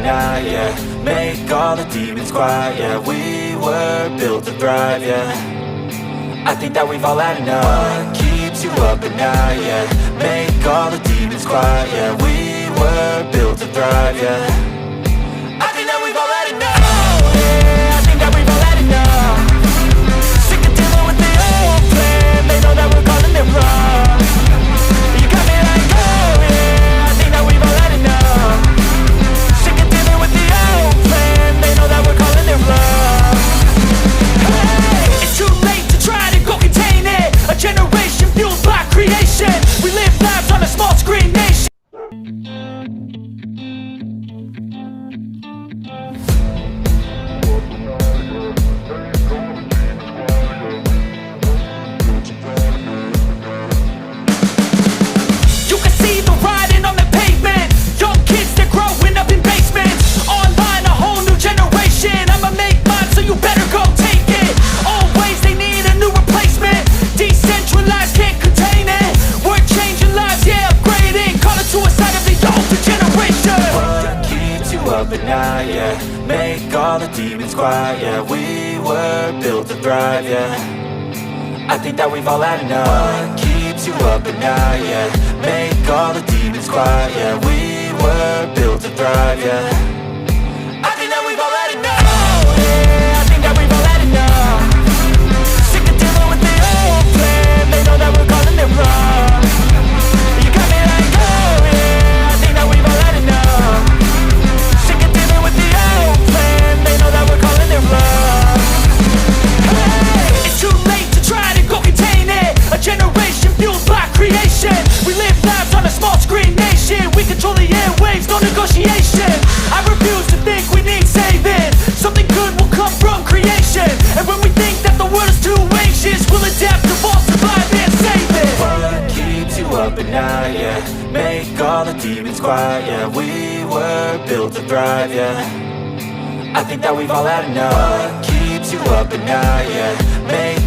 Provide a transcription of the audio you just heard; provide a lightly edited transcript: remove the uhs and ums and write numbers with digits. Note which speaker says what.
Speaker 1: at night, yeah. Make all the demons quiet, yeah. We were built to thrive, yeah. I think that we've all had enough. What keeps you up at night, yeah. Make all the demons quiet, yeah. We were built to thrive, yeah. I think that we've all had enough. Oh, yeah, I think that we've all had enough. Sick of dealing with the old plan. They know that we're calling it wrong. You got me like, oh yeah, I think that we've all had enough. Sick of dealing with the old plan. They know that we're calling it wrong. Hey, it's too late to try to go contain it. A generation fueled by creation. We live lives on a small screen nation. You can see the writing on the pavement. Young kids, they're growing up in basements. Online, a whole new generation. I'ma make mine, so you better go take it. Always they need a new replacement. Decentralized, can't contain it. We're changing lives, yeah, upgrading. Call it suicide of the older generation. What keeps you up at night, yeah. Make all the demons quiet, yeah. We were built to thrive, yeah. I think that we've all had enough. What keeps you up at night, yeah. Make all the demons quiet, yeah. We were built to thrive, yeah. I think that we've all had enough. Oh yeah, I think that we've all had enough. Sick of dealing with the old plan. They know that we're calling it wrong. You got me like, oh yeah, I think that we've all had enough. Sick of dealing with the old plan. They know that we're calling it wrong. Hey, it's too late to try to go contain it. A generation fueled by creation. We live lives on a small screen nation. We control the airwaves, no negotiation. I refuse to think we need saving. Something good will come from creation. And when we think that the world is too anxious, we'll adapt, evolve, survive and save it. What keeps you up at night, yeah. Make all the demons quiet, yeah. We were built to thrive, yeah. I think that we've all had enough. What keeps you up at night, yeah. Make